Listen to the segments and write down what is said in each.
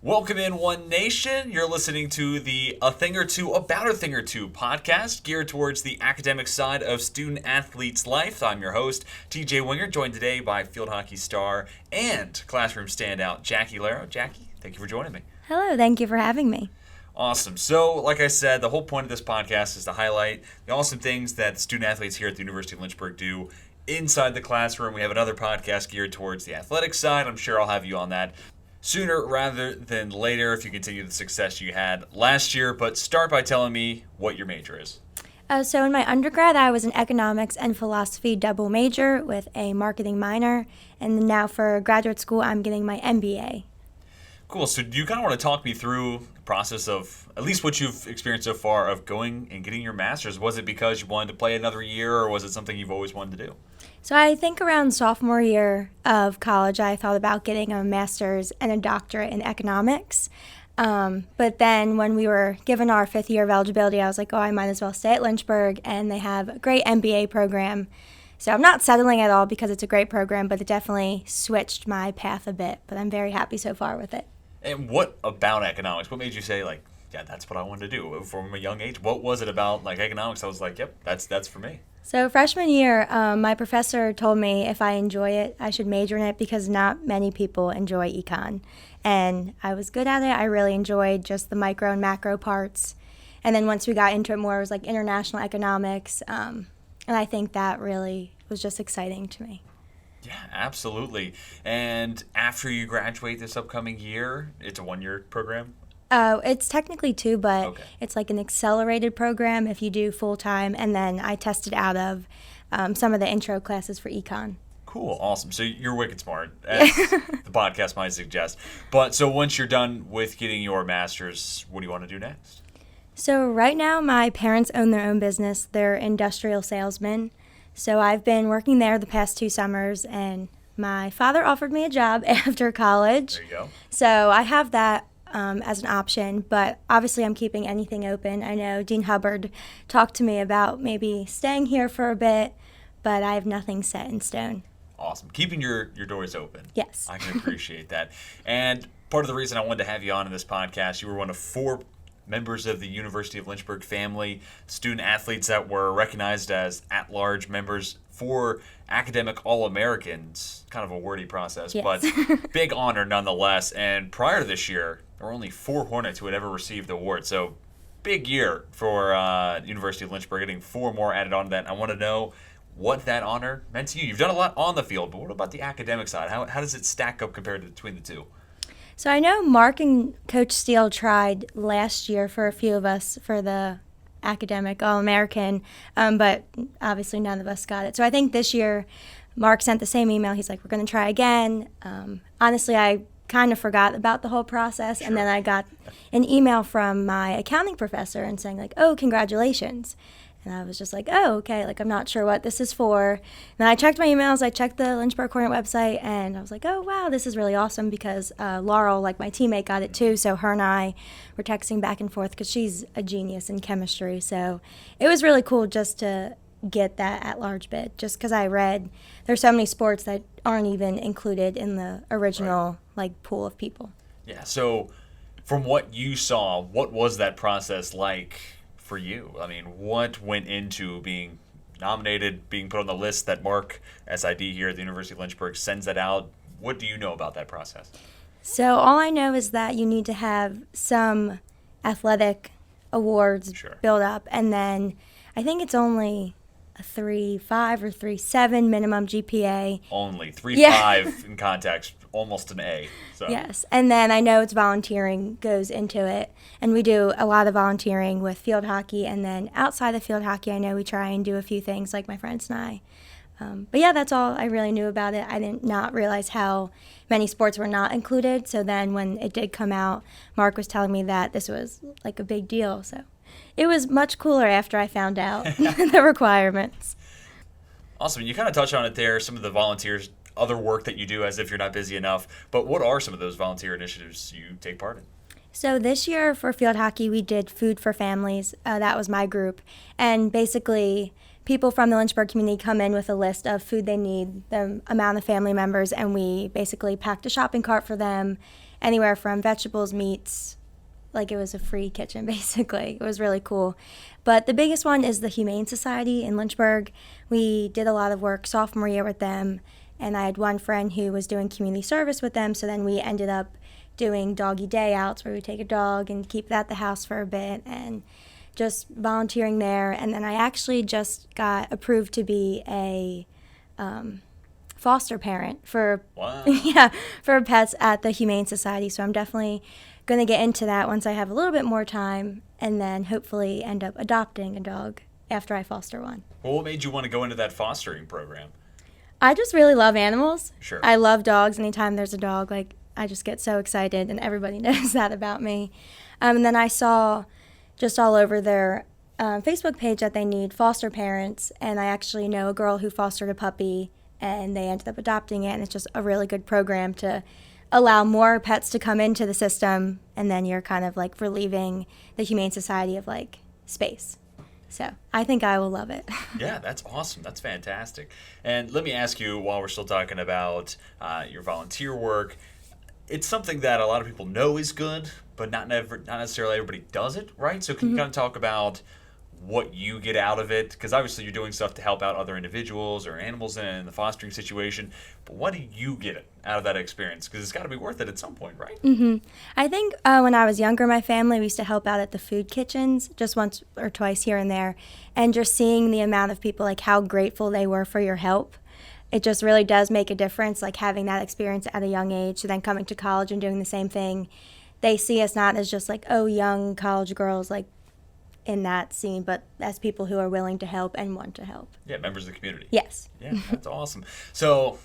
Welcome in, One Nation. You're listening to the A Thing or Two About a Thing or Two podcast geared towards the academic side of student athletes' life. I'm your host, TJ Winger, joined today by field hockey star and classroom standout Jackie Lerro. Jackie, thank you for joining me. Hello, thank you for having me. Awesome. So, like I said, the whole point of this podcast is to highlight the awesome things that student athletes here at the University of Lynchburg do inside the classroom. We have another podcast geared towards the athletic side. I'm sure I'll have you on that sooner rather than later if you continue the success you had last year. But start by telling me what your major is. So in my undergrad, I was an economics and philosophy double major with a marketing minor. And now for graduate school, I'm getting my MBA. Cool. So do you kind of want to talk me through the process of at least what you've experienced so far of going and getting your master's? Was it because you wanted to play another year, or was it something you've always wanted to do? So I think around sophomore year of college, I thought about getting a master's and a doctorate in economics. But then when we were given our fifth year of eligibility, I was like, I might as well stay at Lynchburg, and they have a great MBA program. So I'm not settling at all because it's a great program, but it definitely switched my path a bit. But I'm very happy so far with it. And what about economics? What made you say, yeah, that's what I wanted to do from a young age? What was it about, economics? I was like, yep, that's for me. So freshman year, my professor told me if I enjoy it, I should major in it because not many people enjoy econ. And I was good at it. I really enjoyed just the micro and macro parts. And then once we got into it more, it was like international economics. And I think that really was just exciting to me. Yeah, absolutely. And after you graduate this upcoming year, it's a one-year program? It's technically two, but It's like an accelerated program if you do full-time, and then I tested out of some of the intro classes for econ. Cool, awesome. So you're wicked smart, as the podcast might suggest. But so once you're done with getting your master's, what do you want to do next? So right now, my parents own their own business. They're industrial salesmen. So I've been working there the past 2 summers, and my father offered me a job after college. There you go. So I have that as an option, but obviously I'm keeping anything open. I know Dean Hubbard talked to me about maybe staying here for a bit, but I have nothing set in stone. Awesome. Keeping your doors open. Yes. I can appreciate that. And part of the reason I wanted to have you on in this podcast, you were one of 4 members of the University of Lynchburg family, student athletes that were recognized as at-large members for academic All-Americans. Kind of a wordy process, yes. But big honor nonetheless. And prior to this year, there were only 4 Hornets who had ever received the award. So big year for University of Lynchburg, getting 4 more added on to that. I want to know what that honor meant to you. You've done a lot on the field, but what about the academic side? How does it stack up compared to between the two? So I know Mark and Coach Steele tried last year for a few of us for the academic All-American, but obviously none of us got it. So I think this year Mark sent the same email. He's like, we're going to try again. Honestly, I kind of forgot about the whole process, Sure. And then I got an email from my accounting professor and saying congratulations. And I was just like, okay, I'm not sure what this is for. And then I checked my emails, I checked the Lynchburg Hornet website, and I was like, wow, this is really awesome because Laurel, my teammate, got it too. So her and I were texting back and forth because she's a genius in chemistry. So it was really cool just to get that at-large bid, just because I read there's so many sports that aren't even included in the original pool of people. Yeah, so from what you saw, what was that process like for you? I mean, what went into being nominated, being put on the list that Mark, SID here at the University of Lynchburg, sends that out? What do you know about that process? So all I know is that you need to have some athletic awards build up, and then I think it's only a 3.5 or 3.7 minimum GPA. Only 3.5 in context, almost an A. So. Yes, and then I know it's volunteering goes into it, and we do a lot of volunteering with field hockey, and then outside of field hockey, I know we try and do a few things like my friends and I. But yeah, that's all I really knew about it. I did not realize how many sports were not included, so then when it did come out, Mark was telling me that this was a big deal, so it was much cooler after I found out the requirements. Awesome. You kind of touched on it there, some of the volunteers, other work that you do as if you're not busy enough. But what are some of those volunteer initiatives you take part in? So this year for field hockey, we did Food for Families. That was my group. And basically, people from the Lynchburg community come in with a list of food they need, the amount of family members, and we basically packed a shopping cart for them anywhere from vegetables, meats, like it was a free kitchen basically. It was really cool. But the biggest one is the Humane Society in Lynchburg. We did a lot of work sophomore year with them, and I had one friend who was doing community service with them, so then we ended up doing doggy day outs where we take a dog and keep it at the house for a bit and just volunteering there. And then I actually just got approved to be a foster parent for Wow. yeah, for pets at the Humane Society. So I'm definitely going to get into that once I have a little bit more time, and then hopefully end up adopting a dog after I foster one. Well, what made you want to go into that fostering program? I just really love animals. Sure. I love dogs. Anytime there's a dog, like, I just get so excited, and everybody knows that about me. And then I saw just all over their Facebook page that they need foster parents, and I actually know a girl who fostered a puppy, and they ended up adopting it, and it's just a really good program to allow more pets to come into the system, and then you're kind of like relieving the Humane Society of like space. So I think I will love it. Yeah, that's awesome. That's fantastic. And let me ask you, while we're still talking about your volunteer work, it's something that a lot of people know is good, but not necessarily everybody does it, right? So can you kind of talk about what you get out of it? Because obviously you're doing stuff to help out other individuals or animals in the fostering situation, but what do you get out of that experience? Because it's got to be worth it at some point, right? I think when I was younger, my family, we used to help out at the food kitchens just once or twice here and there, and just seeing the amount of people, like how grateful they were for your help. It just really does make a difference, like having that experience at a young age, so then coming to college and doing the same thing. They see us not as just like, oh, young college girls, like, in that scene, but as people who are willing to help and want to help. Yeah, members of the community. Yes. Yeah, that's awesome. So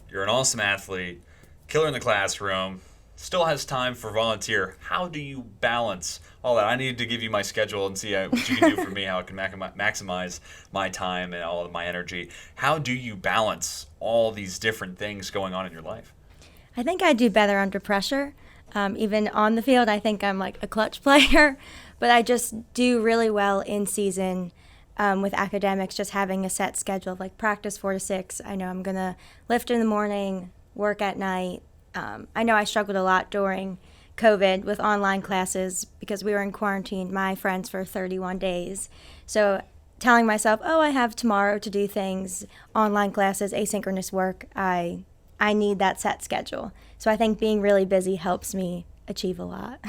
you're an awesome athlete, killer in the classroom, still has time for volunteer. How do you balance all that? I need to give you my schedule and see what you can do for me, how I can maximize my time and all of my energy. How do you balance all these different things going on in your life? I think I do better under pressure. Even on the field, I think I'm like a clutch player, but I just do really well in season with academics, just having a set schedule of like practice 4 to 6. I know I'm going to lift in the morning, work at night. I know I struggled a lot during COVID with online classes because we were in quarantine, my friends, for 31 days. So telling myself, oh, I have tomorrow to do things, online classes, asynchronous work, I need that set schedule. So I think being really busy helps me achieve a lot.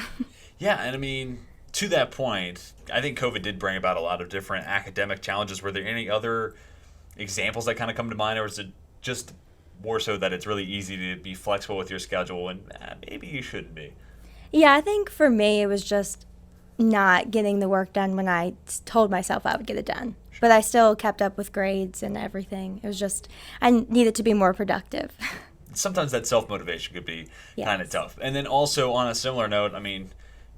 Yeah, and I mean, to that point, I think COVID did bring about a lot of different academic challenges. Were there any other examples that kind of come to mind, or is it just more so that it's really easy to be flexible with your schedule and maybe you shouldn't be? Yeah, I think for me it was just not getting the work done when I told myself I would get it done. Sure. But I still kept up with grades and everything. It was just, I needed to be more productive. Sometimes that self-motivation could be kind of tough. And then also on a similar note, I mean,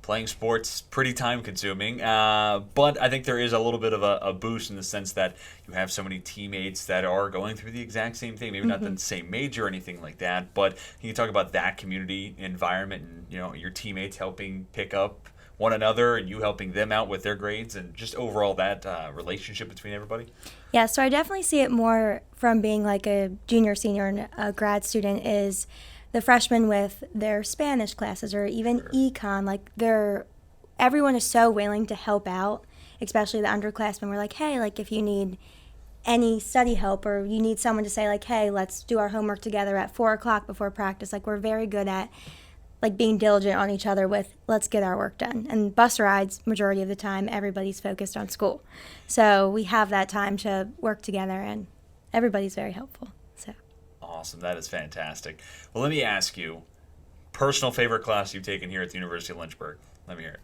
playing sports pretty time-consuming, but I think there is a little bit of a boost in the sense that you have so many teammates that are going through the exact same thing, maybe not the same major or anything like that, but can you talk about that community environment and, you know, your teammates helping pick up one another and you helping them out with their grades and just overall that relationship between everybody? Yeah, so I definitely see it more from being like a junior, senior, and a grad student is the freshmen with their Spanish classes or even econ. Like everyone is so willing to help out, especially the underclassmen. We're like, hey, like if you need any study help or you need someone to say like, hey, let's do our homework together at 4 o'clock before practice. Like we're very good at like being diligent on each other with let's get our work done. And bus rides, majority of the time, everybody's focused on school. So we have that time to work together and everybody's very helpful. So awesome. That is fantastic. Well, let me ask you, personal favorite class you've taken here at the University of Lynchburg? Let me hear it.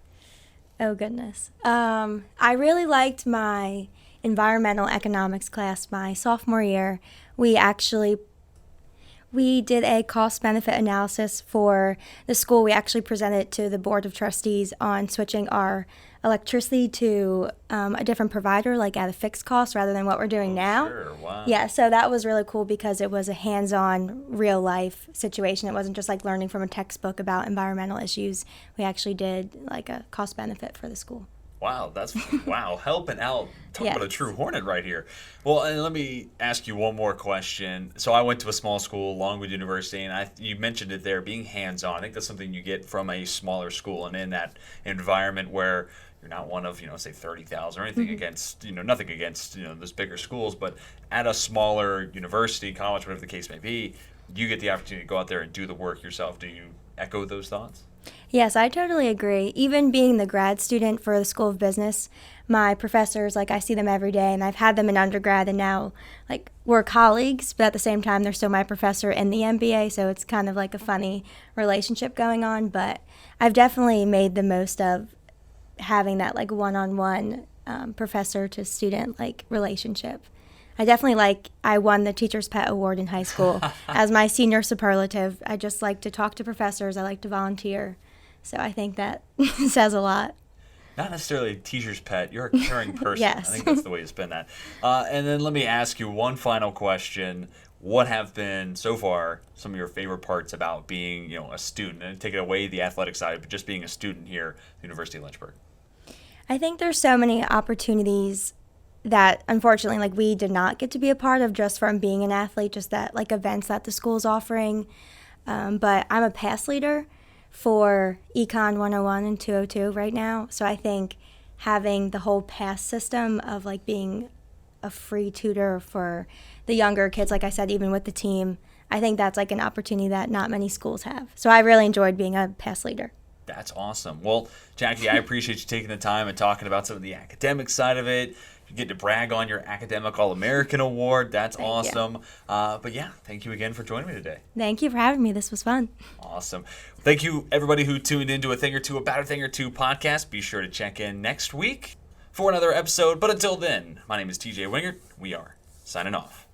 Oh, goodness. I really liked my environmental economics class my sophomore year. We did a cost-benefit analysis for the school. We actually presented it to the Board of Trustees on switching our electricity to a different provider, like at a fixed cost rather than what we're doing now. Sure, wow. Yeah, so that was really cool because it was a hands-on, real-life situation. It wasn't just like learning from a textbook about environmental issues. We actually did like a cost-benefit for the school. Wow, wow, helping out. Talk about a Yes. true hornet right here. Well, and let me ask you one more question. So I went to a small school, Longwood University, and you mentioned it there, being hands-on. I think that's something you get from a smaller school and in that environment where you're not one of, say 30,000 or anything against, nothing against, those bigger schools, but at a smaller university, college, whatever the case may be, you get the opportunity to go out there and do the work yourself. Do you echo those thoughts? Yes, I totally agree. Even being the grad student for the School of Business, my professors, like I see them every day, and I've had them in undergrad, and now like we're colleagues, but at the same time they're still my professor in the MBA, so it's kind of like a funny relationship going on. But I've definitely made the most of having that like one-on-one professor to student like relationship. I won the Teacher's Pet Award in high school as my senior superlative. I just like to talk to professors. I like to volunteer. So I think that says a lot. Not necessarily a teacher's pet. You're a caring person. Yes. I think that's the way to spin that. And then let me ask you one final question. What have been, so far, some of your favorite parts about being, a student? And take it away the athletic side, but just being a student here at the University of Lynchburg. I think there's so many opportunities that unfortunately like we did not get to be a part of just from being an athlete, just that like events that the school's offering. But I'm a pass leader for Econ 101 and 202 right now. So I think having the whole pass system of like being a free tutor for the younger kids, like I said, even with the team, I think that's like an opportunity that not many schools have. So I really enjoyed being a pass leader. That's awesome. Well, Jackie, I appreciate you taking the time and talking about some of the academic side of it. You get to brag on your Academic All-American Award. That's awesome. But yeah, thank you again for joining me today. Thank you for having me. This was fun. Awesome. Thank you, everybody who tuned into A Thing or Two About a Thing or Two podcast. Be sure to check in next week for another episode. But until then, my name is TJ Wingert. We are signing off.